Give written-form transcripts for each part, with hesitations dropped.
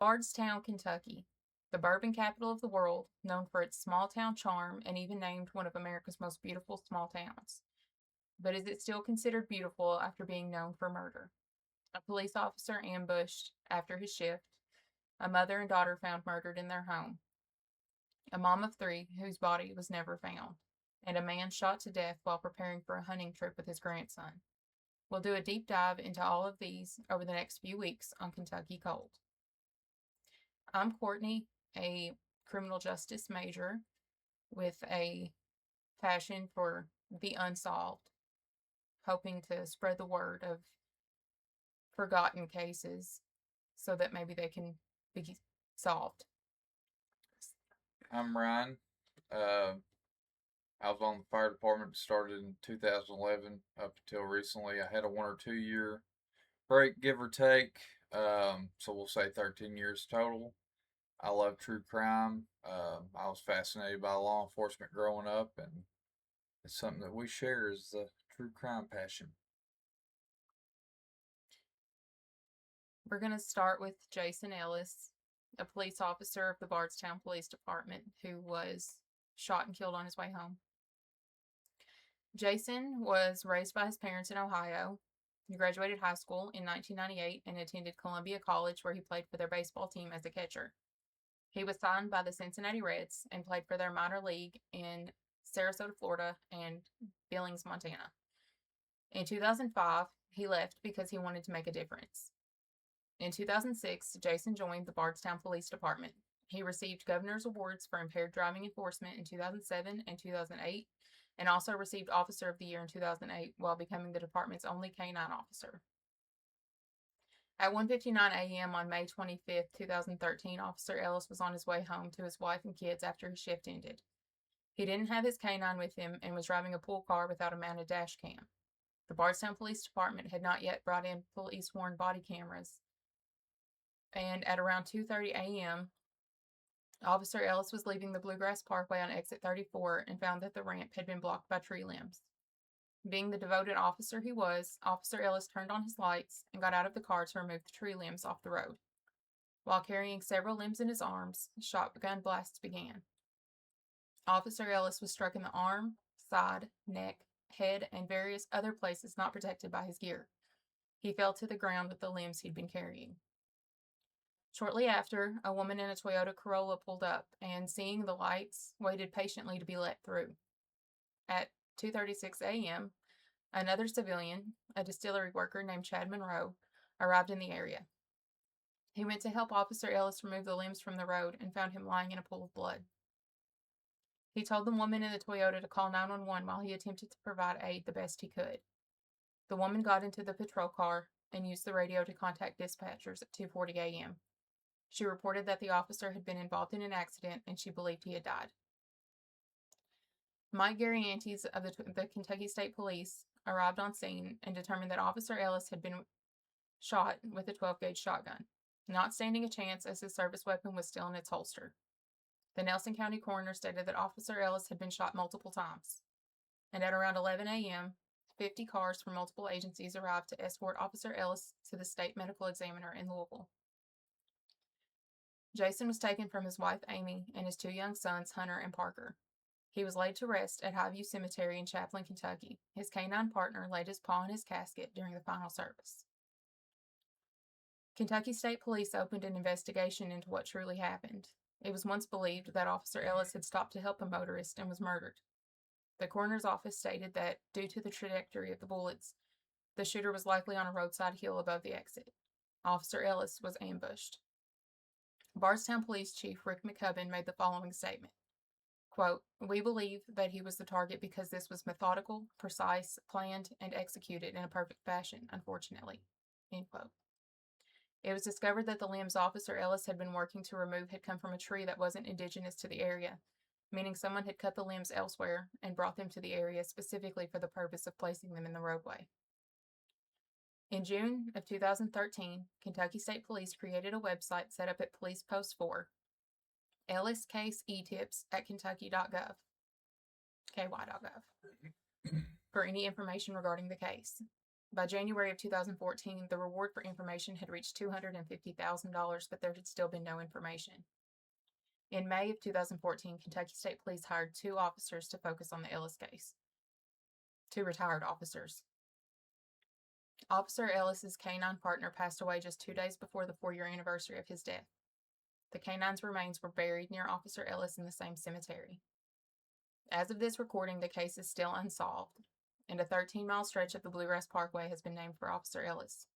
Bardstown, Kentucky, the bourbon capital of the world, known for its small town charm and even named one of America's most beautiful small towns. But is it still considered beautiful after being known for murder? A police officer ambushed after his shift, a mother and daughter found murdered in their home, a mom of three whose body was never found, and a man shot to death while preparing for a hunting trip with his grandson. We'll do a deep dive into all of these over the next few weeks on Kentucky Cold. I'm Courtney, a criminal justice major with a passion for the unsolved, hoping to spread the word of forgotten cases so that maybe they can be solved. I'm Ryan. Uh, I was on the fire department, started in 2011 up until recently. I had a 1 or 2 year break, give or take. So we'll say 13 years total. I love true crime. I was fascinated by law enforcement growing up, and it's something that we share is the true crime passion. We're going to start with Jason Ellis, a police officer of the Bardstown Police Department who was shot and killed on his way home. Jason was raised by his parents in Ohio. He graduated high school in 1998 and attended Columbia College, where he played for their baseball team as a catcher. He was signed by the Cincinnati Reds and played for their minor league in Sarasota, Florida, and Billings, Montana. In 2005, he left because he wanted to make a difference. In 2006, Jason joined the Bardstown Police Department. He received governor's awards for impaired driving enforcement in 2007 and 2008, and also received Officer of the Year in 2008 while becoming the department's only canine officer. At 1:59 a.m. on May 25, 2013, Officer Ellis was on his way home to his wife and kids after his shift ended. He didn't have his canine with him and was driving a pool car without a mounted dash cam. The Bardstown Police Department had not yet brought in police-worn body cameras, and at around 2:30 a.m., Officer Ellis was leaving the Bluegrass Parkway on exit 34 and found that the ramp had been blocked by tree limbs. Being the devoted officer he was, Officer Ellis turned on his lights and got out of the car to remove the tree limbs off the road. While carrying several limbs in his arms, shotgun blasts began. Officer Ellis was struck in the arm, side, neck, head, and various other places not protected by his gear. He fell to the ground with the limbs he'd been carrying. Shortly after, a woman in a Toyota Corolla pulled up and, seeing the lights, waited patiently to be let through. At 2:36 a.m., another civilian, a distillery worker named Chad Monroe, arrived in the area. He went to help Officer Ellis remove the limbs from the road and found him lying in a pool of blood. He told the woman in the Toyota to call 911 while he attempted to provide aid the best he could. The woman got into the patrol car and used the radio to contact dispatchers at 2:40 a.m. She reported that the officer had been involved in an accident and she believed he had died. Mike Garyantes of the Kentucky State Police arrived on scene and determined that Officer Ellis had been shot with a 12-gauge shotgun, not standing a chance as his service weapon was still in its holster. The Nelson County coroner stated that Officer Ellis had been shot multiple times, and at around 11 a.m., 50 cars from multiple agencies arrived to escort Officer Ellis to the state medical examiner in Louisville. Jason was taken from his wife Amy and his two young sons, Hunter and Parker. He was laid to rest at Highview Cemetery in Chaplin, Kentucky. His canine partner laid his paw in his casket during the final service. Kentucky State Police opened an investigation into what truly happened. It was once believed that Officer Ellis had stopped to help a motorist and was murdered. The coroner's office stated that, due to the trajectory of the bullets, the shooter was likely on a roadside hill above the exit. Officer Ellis was ambushed. Bardstown Police Chief Rick McCubbin made the following statement. Quote, "We believe that he was the target because this was methodical, precise, planned, and executed in a perfect fashion, unfortunately." End quote. It was discovered that the limbs Officer Ellis had been working to remove had come from a tree that wasn't indigenous to the area, meaning someone had cut the limbs elsewhere and brought them to the area specifically for the purpose of placing them in the roadway. In June of 2013, Kentucky State Police created a website set up at Police Post 4, Ellis Case E-Tips at kentucky.gov, ky.gov, for any information regarding the case. By January of 2014, the reward for information had reached $250,000, but there had still been no information. In May of 2014, Kentucky State Police hired 2 officers to focus on the Ellis case. 2 retired officers. Officer Ellis's canine partner passed away just 2 days before the 4-year anniversary of his death. The canine's remains were buried near Officer Ellis in the same cemetery. As of this recording, the case is still unsolved, and a 13-mile stretch of the Bluegrass Parkway has been named for Officer Ellis.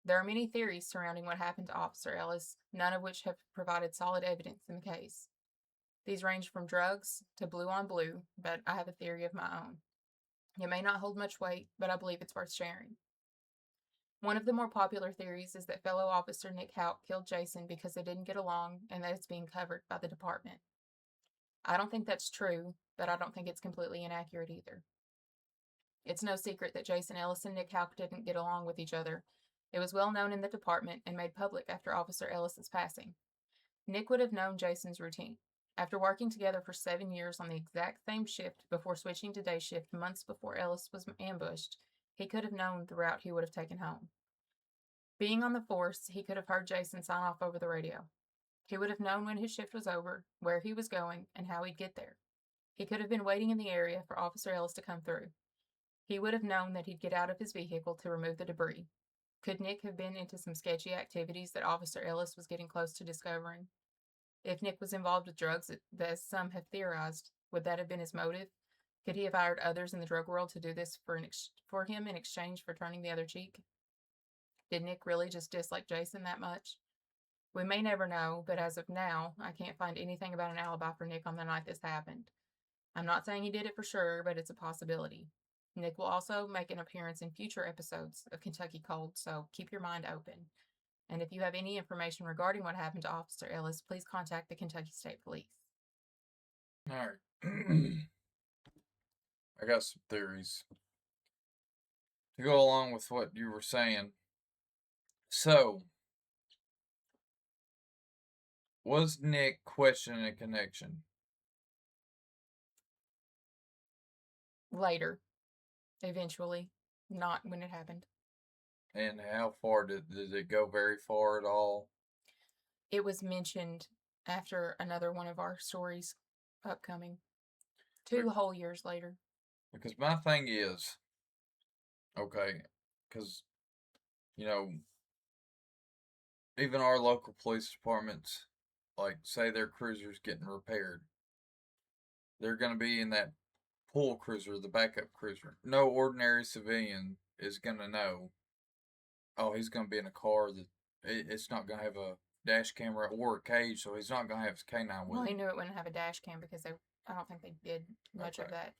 There are many theories surrounding what happened to Officer Ellis, none of which have provided solid evidence in the case. These range from drugs to blue on blue, but I have a theory of my own. It may not hold much weight, but I believe it's worth sharing. One of the more popular theories is that fellow officer Nick Houck killed Jason because they didn't get along and that it's being covered by the department. I don't think that's true, but I don't think it's completely inaccurate either. It's no secret that Jason Ellis and Nick Houck didn't get along with each other. It was well known in the department and made public after Officer Ellis's passing. Nick would have known Jason's routine. After working together for 7 years on the exact same shift before switching to day shift months before Ellis was ambushed, he could have known the route he would have taken home. Being on the force, he could have heard Jason sign off over the radio. He would have known when his shift was over, where he was going, and how he'd get there. He could have been waiting in the area for Officer Ellis to come through. He would have known that he'd get out of his vehicle to remove the debris. Could Nick have been into some sketchy activities that Officer Ellis was getting close to discovering? If Nick was involved with drugs, as some have theorized, would that have been his motive? Could he have hired others in the drug world to do this for him in exchange for turning the other cheek? Did Nick really just dislike Jason that much? We may never know, but as of now, I can't find anything about an alibi for Nick on the night this happened. I'm not saying he did it for sure, but it's a possibility. Nick will also make an appearance in future episodes of Kentucky Cold, so keep your mind open. And if you have any information regarding what happened to Officer Ellis, please contact the Kentucky State Police. All right. I got some theories to go along with what you were saying. So, was Nick questioning a connection? Later. Eventually. Not when it happened. And how far did it go? Very far at all? It was mentioned after another one of our stories upcoming. 2 whole years later. Because my thing is, okay, because, you know, even our local police departments, like, say their cruiser's getting repaired, they're going to be in that pool cruiser, the backup cruiser. No ordinary civilian is going to know, oh, he's going to be in a car that it's not going to have a dash camera or a cage, so he's not going to have his canine with him. Well, he knew it wouldn't have a dash cam because I don't think they did much of that.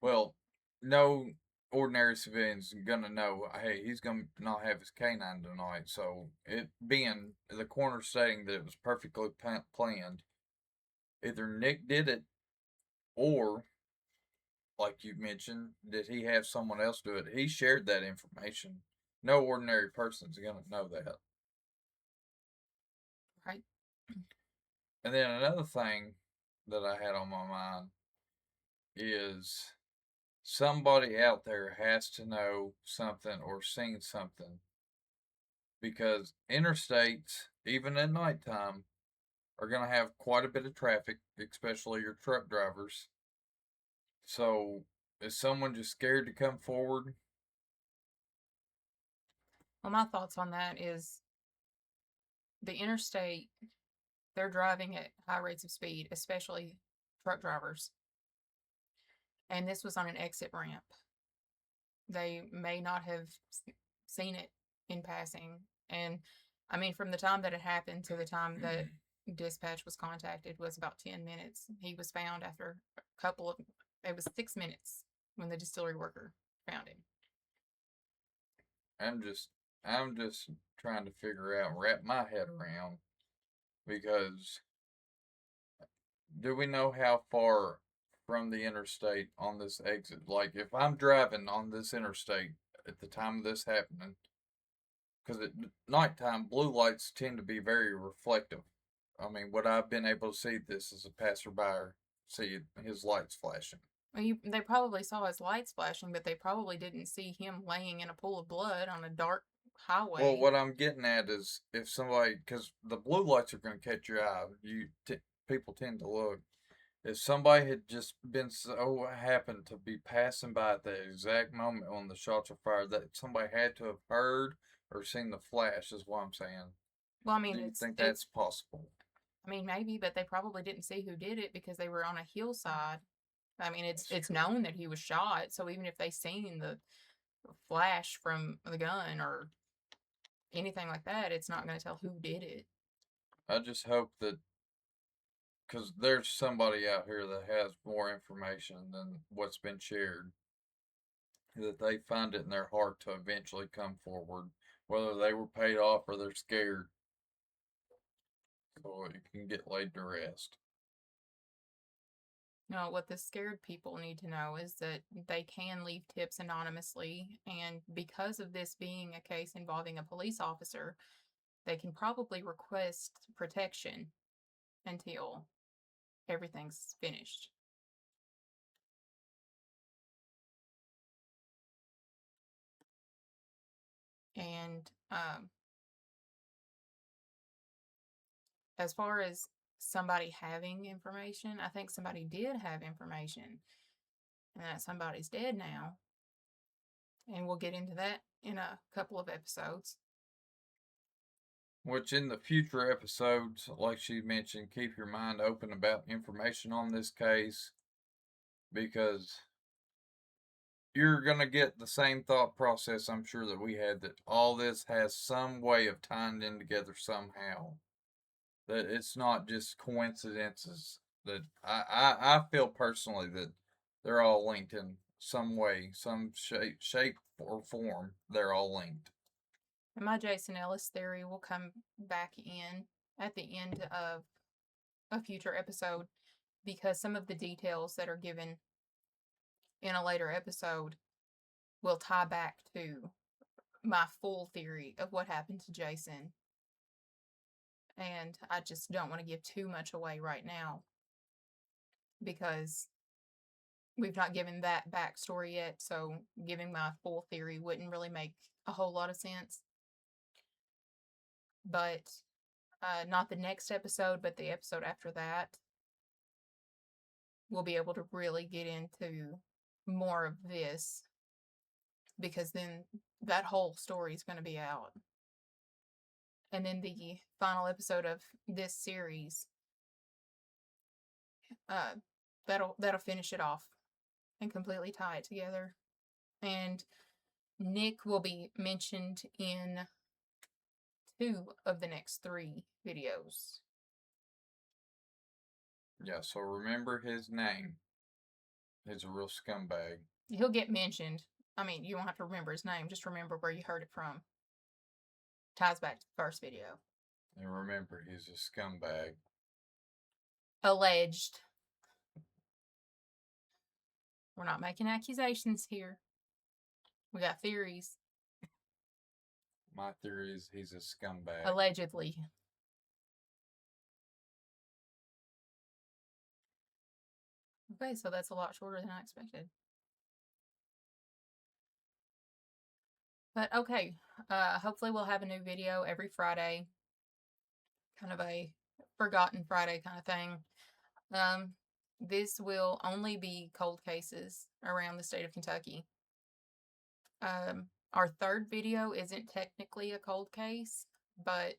Well, no ordinary civilian's going to know, hey, he's going to not have his canine tonight. So, it being the coroner stating that it was perfectly planned, either Nick did it or, like you mentioned, did he have someone else do it? He shared that information. No ordinary person's going to know that. Right. And then another thing that I had on my mind is somebody out there has to know something or seen something, because interstates, even at nighttime, are going to have quite a bit of traffic, especially your truck drivers. So, is someone just scared to come forward? Well, my thoughts on that is the interstate, they're driving at high rates of speed, especially truck drivers. And this was on an exit ramp. They may not have seen it in passing. And I mean, from the time that it happened to the time that dispatch was contacted was about 10 minutes. He was found after it was 6 minutes when the distillery worker found him. I'm just trying to figure out, wrap my head around, because do we know how far from the interstate on this exit? Like, if I'm driving on this interstate at the time of this happening, because at nighttime, blue lights tend to be very reflective. I mean, would I have been able to see this as a passerby, see his lights flashing? Well, they probably saw his lights flashing, but they probably didn't see him laying in a pool of blood on a dark highway. Well, what I'm getting at is if somebody, because the blue lights are going to catch your eye, people tend to look. If somebody had just been so happened to be passing by at the exact moment when the shots were fired, that somebody had to have heard or seen the flash, is what I'm saying. Well, I mean, Do you think that's possible? I mean, maybe, but they probably didn't see who did it because they were on a hillside. I mean, it's That's true. known that he was shot, so even if they seen the flash from the gun or anything like that, it's not going to tell who did it. I just hope that, because there's somebody out here that has more information than what's been shared, that they find it in their heart to eventually come forward, whether they were paid off or they're scared, so it can get laid to rest. No, what the scared people need to know is that they can leave tips anonymously, and because of this being a case involving a police officer, they can probably request protection until everything's finished. And as far as somebody having information, I think somebody did have information, and that somebody's dead now. And we'll get into that in a couple of episodes. Which in the future episodes, like she mentioned, keep your mind open about information on this case, because you're going to get the same thought process I'm sure that we had, that all this has some way of tying in together somehow. That it's not just coincidences. That I feel personally that they're all linked in some way, some shape or form. They're all linked. And my Jason Ellis theory will come back in at the end of a future episode, because some of the details that are given in a later episode will tie back to my full theory of what happened to Jason. And I just don't want to give too much away right now because we've not given that backstory yet. So giving my full theory wouldn't really make a whole lot of sense. But not the next episode, but the episode after that, we'll be able to really get into more of this, because then that whole story is going to be out. And then the final episode of this series, that'll finish it off and completely tie it together. And Nick will be mentioned in 2 of the next 3 videos. Yeah, so remember his name. He's a real scumbag. He'll get mentioned. I mean, you won't have to remember his name, just remember where you heard it from. Ties back to the first video. And remember, he's a scumbag. Alleged. We're not making accusations here. We got theories. My theory is he's a scumbag. Allegedly. Okay, so that's a lot shorter than I expected. But okay, hopefully we'll have a new video every Friday. Kind of a forgotten Friday kind of thing. This will only be cold cases around the state of Kentucky. Our 3rd video isn't technically a cold case, but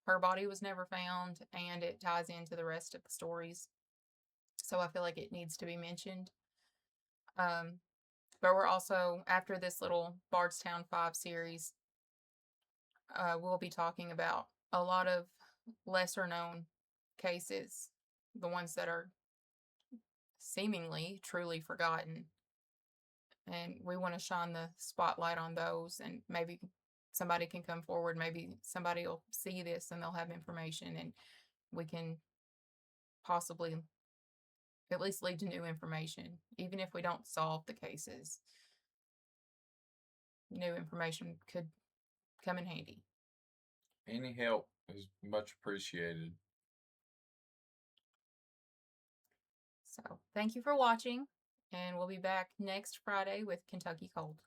her body was never found, and it ties into the rest of the stories. So I feel like it needs to be mentioned. But we're also, after this little Bardstown 5 series, we'll be talking about a lot of lesser known cases, the ones that are seemingly truly forgotten. And we want to shine the spotlight on those, and maybe somebody can come forward. Maybe somebody will see this and they'll have information, and we can possibly at least lead to new information. Even if we don't solve the cases, new information could come in handy. Any help is much appreciated. So thank you for watching, and we'll be back next Friday with Kentucky Cold.